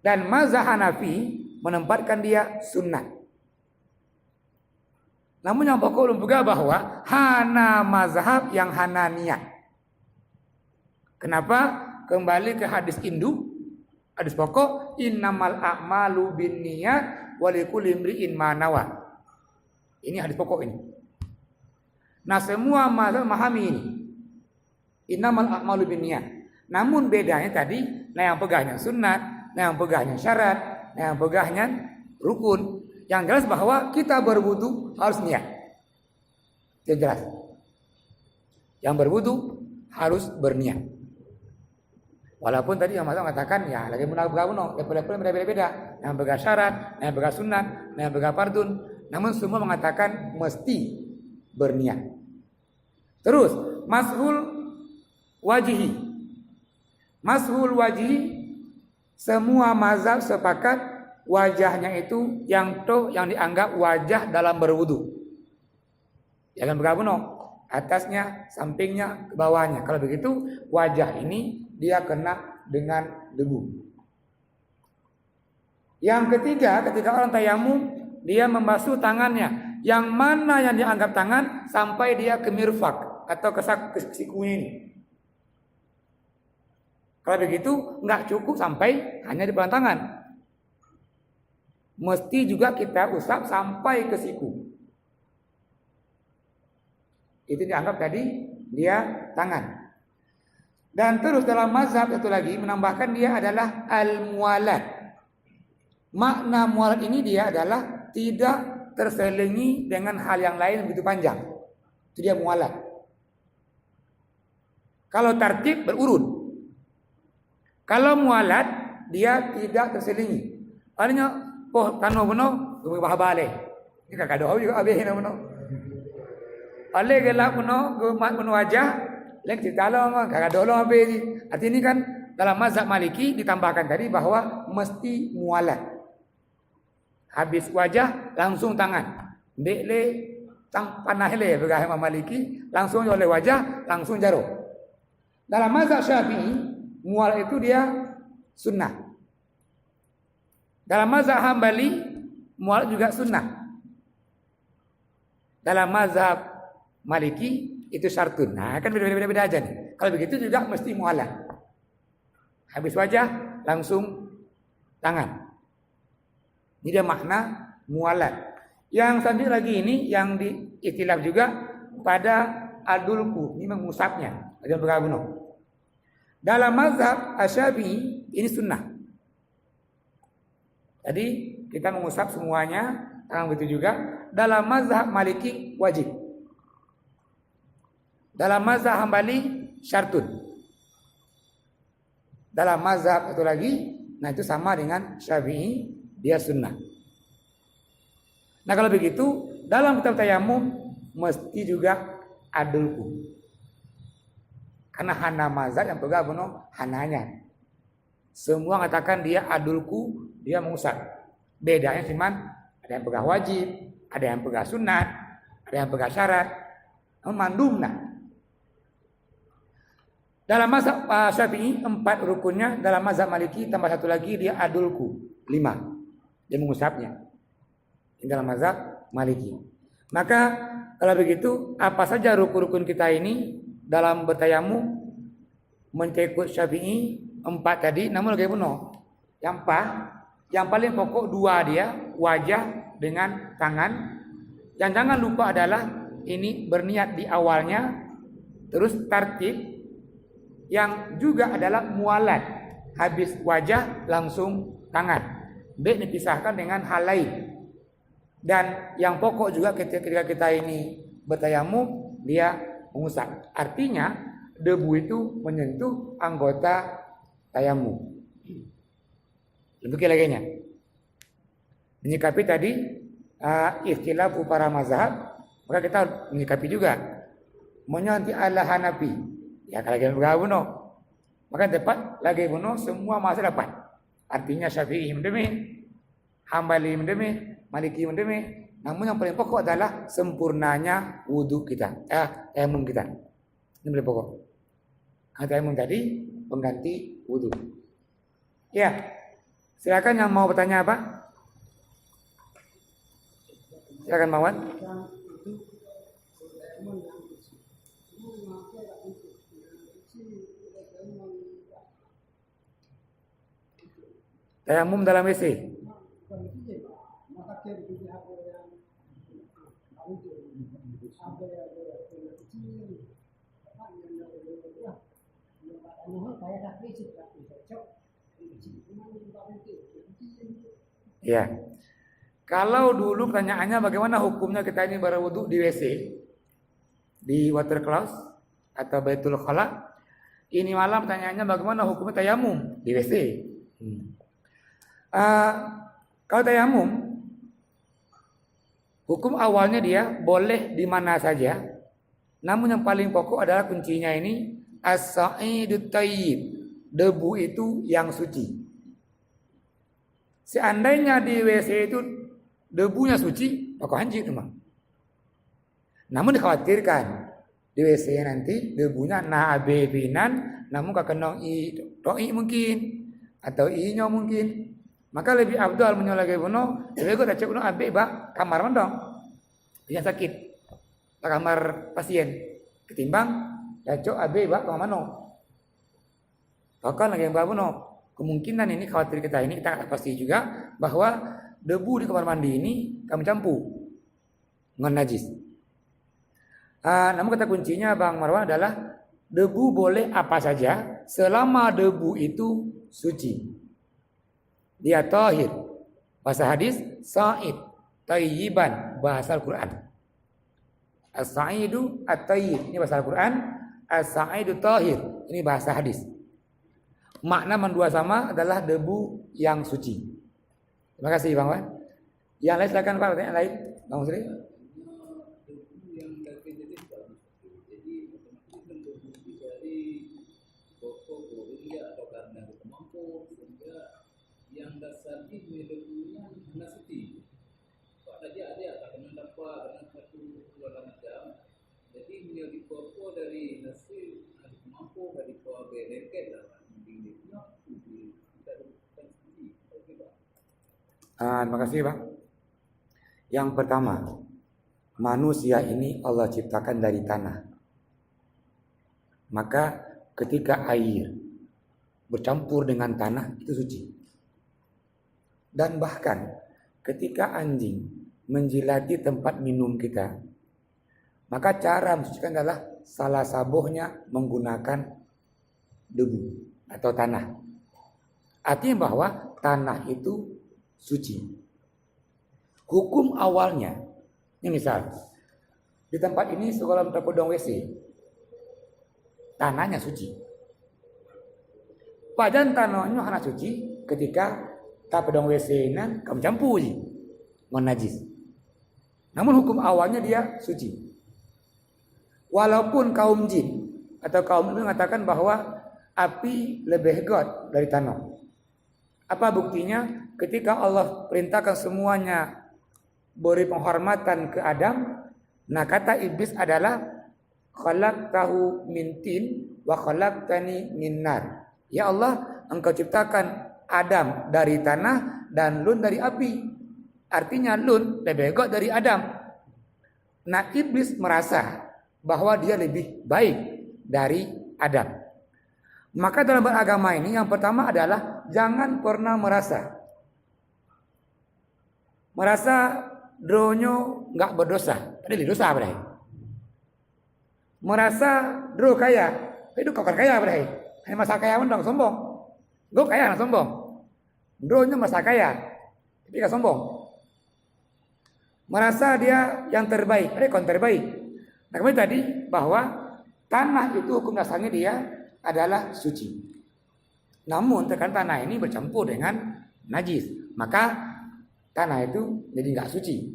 Dan mazhab Hanafi menempatkan dia sunnah. Namun yang pokok belum juga bahwa hana mazhab yang hana niat. Kenapa? Kembali ke hadis induk, hadis pokok, innamal a'malu binniyat wa likulli imri'in ma nawa. Ini hadis pokok ini. Nah, semua mazhab memahami ini. Innamal a'malu binniyat. Namun bedanya tadi, nah yang pegahnya sunat, nah yang pegahnya syarat, nah yang pegahnya rukun. Yang jelas bahwa kita berwudu harus niat. Yang jelas. Yang berwudu harus berniat. Walaupun tadi yang mazhab mengatakan ya lagi munafik level-level beda-beda. Yang pegang syarat, yang pegang sunat, yang pegang fardun. Namun semua mengatakan mesti berniat. Terus mashul wajihi. Mashul wajihi, semua mazhab sepakat wajahnya itu yang dianggap wajah dalam berwudu. Jangan bergabung, atasnya, sampingnya, ke bawahnya. Kalau begitu wajah ini dia kena dengan debu. Yang ketiga, ketika orang tayamum, dia membasuh tangannya. Yang mana yang dianggap tangan sampai dia ke mirfak atau ke siku ini. Kalau begitu nggak cukup sampai hanya di bawah tangan. Mesti juga kita usap sampai ke siku. Itu dianggap tadi dia tangan. Dan terus dalam mazhab satu lagi menambahkan dia adalah al-muwalat. Makna muwalat ini dia adalah tidak terselingi dengan hal yang lain begitu panjang. Itu dia muwalat. Kalau tartib berurut. Kalau muwalat dia tidak terselingi. Artinya oh tano beno bahbale. Ini kakak doa juga abeh na beno. Ale gelak beno gemat beno wajah lek ditalo kakak doa abeh ni. Arti ini kan dalam mazhab Maliki ditambahkan tadi bahwa mesti muwalat. Habis wajah langsung tangan. Dekle tang panah le bagi Imam Maliki langsung oleh wajah langsung jarum. Dalam mazhab Syafi'i muwalat itu dia sunnah. Dalam mazhab Hambali muwalat juga sunnah. Dalam mazhab Maliki itu syartun. Nah, kan beda-beda aja nih. Kalau begitu juga mesti muwalat. Habis wajah langsung tangan. Ini dia makna muwalat. Yang selanjutnya lagi ini yang diiktilaf juga pada adulku, ini mengusapnya. Ada bergabung. Dalam mazhab Asy-Syafi'i ini sunnah. Jadi kita mengusap semuanya, tangan begitu juga. Dalam mazhab Maliki wajib. Dalam mazhab Hambali syartun. Dalam mazhab satu lagi, nah itu sama dengan Syafi'i, dia sunnah. Nah kalau begitu, dalam kitab tayamum mesti juga adulku. Karena hana mazhab yang pegang benar hananya. Semua mengatakan dia adulku, dia mengusap. Bedanya cuman ada yang pegang wajib, ada yang pegang sunat, ada yang pegang syarat. Mandum nah. Dalam mazhab Syafi'i 4 rukunnya, dalam mazhab Maliki tambah 1 lagi dia adulku 5. Dia mengusapnya. Ini dalam mazhab Maliki. Maka kalau begitu apa saja rukun-rukun kita ini dalam bertayammum mengikut Syafi'i 4 tadi, namun lagi benar. Yang paling pokok 2 dia, wajah dengan tangan. Yang jangan lupa adalah ini berniat di awalnya, terus tartib. Yang juga adalah mualat, habis wajah langsung tangan. Baik dipisahkan dengan hal lain. Dan yang pokok juga ketika kita ini bertayamum, dia mengusap. Artinya debu itu menyentuh anggota tayamum. Demikian laginya. Menyikapi tadi ikhtilafu para mazhab, maka kita menyikapi juga menyanti ala Hanafi. Ya kalau kita bergabung, maka tepat lagi bunuh semua masa dapat. Artinya Syafi'i mendemi, Hambali mendemi, Maliki mendemi. Namun yang paling pokok adalah sempurnanya wudhu kita, tayamum kita. Ini paling pokok. Tayamum tadi pengganti wudhu. Ya, silakan yang mau bertanya apa? Silakan Mawan. Tayamum dalam WC. Ya. Kalau dulu pertanyaannya bagaimana hukumnya kita ini berwudu di WC, di water closet atau Baitul Khala. Ini malam pertanyaannya bagaimana hukumnya tayamum di WC. Kalau tayamum, hukum awalnya dia boleh di mana saja. Namun yang paling pokok adalah kuncinya ini as-sa'idut thayyib, debu itu yang suci. Seandainya di WC itu debunya suci, maka hancur memang. Namun dikhawatirkan di WC nanti debunya na'abe binan, namun kakenong i mungkin atau i-nya mungkin. Maka lebih abdal menyolagi bunuh, lebih gue cek bunuh abe bak kamar mendong, yang sakit, kamar pasien, ketimbang cok abe bak kamar mano. Bahkan lagi yang bunuh, kemungkinan ini khawatir kita akan pasti juga bahwa debu di kamar mandi ini kami campur dengan najis. Namun kata kuncinya Bang Marwan adalah debu boleh apa saja selama debu itu suci. Dia tahir. Bahasa hadis sa'id, tayyiban, bahasa Al-Qur'an. As-sa'idu at-tayyib, ini bahasa Al-Qur'an. As-sa'idu tahir, ini bahasa hadis. Makna mendua sama adalah debu yang suci. Terima kasih Bang Wan. Yang lain silakan Pak, pertanyaan lain Bang Sri. Yang dasar ini debunya nasiti. Pak tadi ada karena dapat satu bulan macam. Jadi menjadi pokok dari nasi ada mampu dari kuah bereket lah. Terima kasih Bang. Yang pertama, manusia ini Allah ciptakan dari tanah. Maka ketika air bercampur dengan tanah itu suci. Dan bahkan ketika anjing menjilati tempat minum kita, maka cara mensucikan adalah salah satunya menggunakan debu atau tanah. Artinya bahwa tanah itu suci. Hukum awalnya, ini misal di tempat ini sekolah terpedong WC, tanahnya suci. Padahal tanahnya hanya suci ketika tak pedang WC nan kamu campur najis. Namun hukum awalnya dia suci. Walaupun kaum jin atau kaum itu mengatakan bahwa api lebih hebat dari tanah. Apa buktinya? Ketika Allah perintahkan semuanya beri penghormatan ke Adam, nah kata iblis adalah khalaqtahu min tin wa khalaqtani min nar. Ya Allah, Engkau ciptakan Adam dari tanah dan Lun dari api. Artinya Lun lebih baik dari Adam. Nah, iblis merasa bahwa dia lebih baik dari Adam. Maka dalam beragama ini yang pertama adalah jangan pernah merasa dronyo nggak berdosa. Ada dosa berarti. Merasa dro kaya, itu kau kan kaya berarti. Hanya masa kaya mendong sombong. Gue kaya nggak sombong. Dronyo masa kaya, tapi nggak sombong. Merasa dia yang terbaik, kon terbaik. Nah kemudian tadi bahwa tanah itu hukum dasarnya dia adalah suci. Namun terkadang tanah ini bercampur dengan najis, maka tanah itu jadi nggak suci.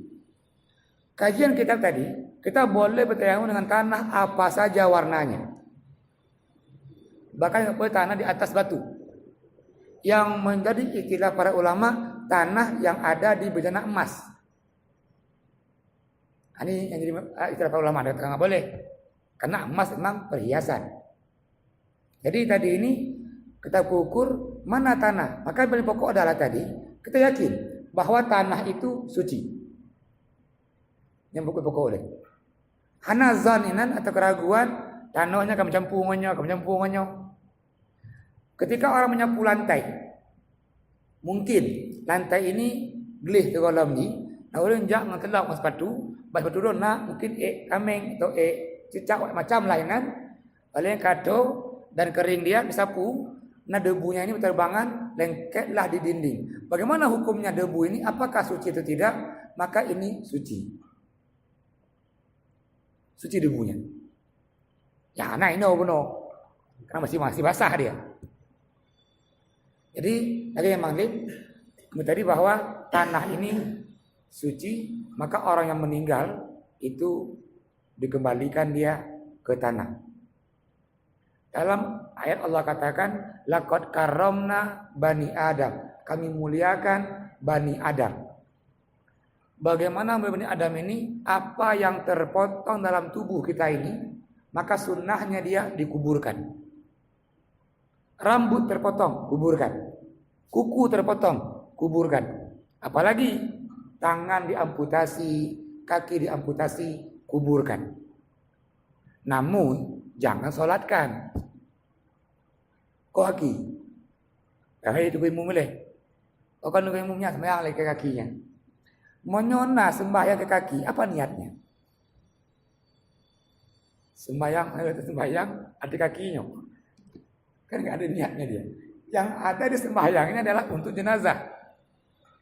Kajian kitab tadi, kita boleh bertayamum dengan tanah apa saja warnanya. Bahkan boleh tanah di atas batu. Yang menjadi istilah para ulama, tanah yang ada di bejana emas. Ini yang jadi istilah para ulama, nggak boleh. Karena emas memang perhiasan. Jadi tadi ini kita ukur mana tanah. Maka yang paling pokok adalah tadi kita yakin bahwa tanah itu suci. Yang pokok-pokok oleh. Hana zaninan atau keraguan tanahnya kamu campungannya. Ketika orang menyapu lantai, mungkin lantai ini gelih ke kolam ni, nah orang jangan telak mas sepatu, bas sepatu nak mungkin kameng atau cicak macam lainan, oleh yang kado dan kering dia disapu, nah debunya ini berterbangan lengketlah di dinding. Bagaimana hukumnya debu ini? Apakah suci atau tidak? Maka ini suci. Suci debunya. Ya, nah ini benar. Karena masih basah dia. Jadi lagi yang manggil tadi bahwa tanah ini suci, maka orang yang meninggal itu dikembalikan dia ke tanah. Dalam ayat Allah katakan, laqad karramna bani Adam. Kami muliakan bani Adam. Bagaimana bani Adam ini? Apa yang terpotong dalam tubuh kita ini, maka sunnahnya dia dikuburkan. Rambut terpotong, kuburkan. Kuku terpotong, kuburkan. Apalagi tangan diamputasi, kaki diamputasi, kuburkan. Namun jangan solatkan. Kok kaki? Itu ilmu milih. Kau kan ilmunya sembahyang lagi ke kakinya. Menyona sembahyang ke kaki, apa niatnya? Sembahyang ada kakinya. Kan nggak ada niatnya dia. Yang ada di sembahyangnya adalah untuk jenazah.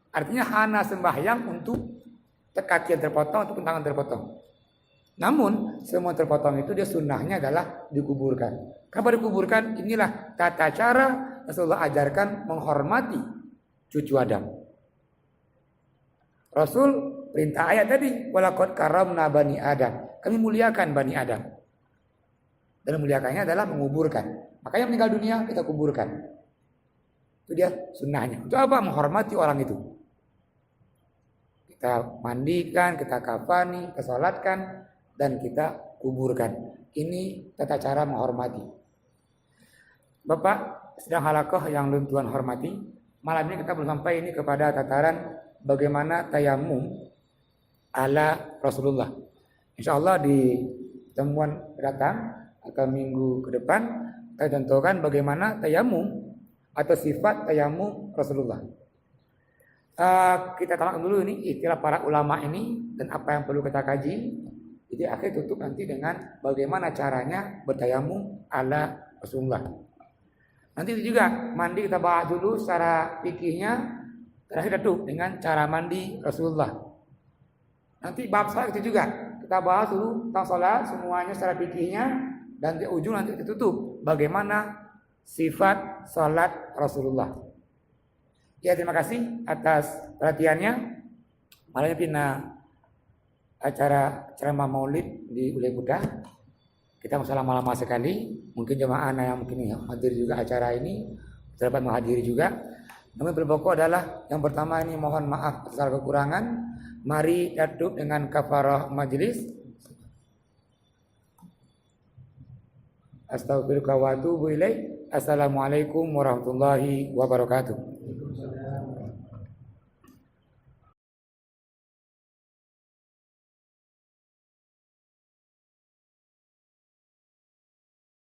Artinya hana sembahyang untuk kaki yang terpotong ataupun tangan terpotong. Namun semua terpotong itu dia sunnahnya adalah dikuburkan. Kapan dikuburkan? Inilah tata cara Rasulullah ajarkan menghormati cucu Adam. Rasul perintah ayat tadi, walaqad karramna bani Adam. Kami muliakan bani Adam. Dan memuliakannya adalah menguburkan. Makanya meninggal dunia kita kuburkan. Itu dia sunnahnya. Untuk apa? Menghormati orang itu. Kita mandikan, kita kafani, kita salatkan, dan kita kuburkan. Ini tata cara menghormati. Bapak sedang halakoh yang Tuhan hormati. Malam ini kita belum sampai ini kepada tataran bagaimana tayamum ala Rasulullah. InsyaAllah di temuan datang atau minggu ke depan kita tentukan bagaimana tayamum atau sifat tayamum Rasulullah. Kita tamak dulu ini istilah para ulama ini dan apa yang perlu kita kaji. Jadi akhir tutup nanti dengan bagaimana caranya bertayamum ala Rasulullah. Nanti itu juga mandi kita bahas dulu secara fikihnya. Terakhir tutup dengan cara mandi Rasulullah. Nanti bab salat itu juga kita bahas dulu tentang salat semuanya secara fikihnya dan di ujung nanti ditutup bagaimana sifat salat Rasulullah. Ya, terima kasih atas perhatiannya. Malam ini acara ceramah Maulid di Ulai Buddha. Kita masalah lama sekali. Mungkin jemaah yang mungkin hadir juga acara ini dapat menghadiri juga. Namun pokok adalah yang pertama ini mohon maaf atas kekurangan. Mari tutup dengan kafarah majlis. Astaghfiruka wa atubu ilaik. Assalamualaikum warahmatullahi wabarakatuh.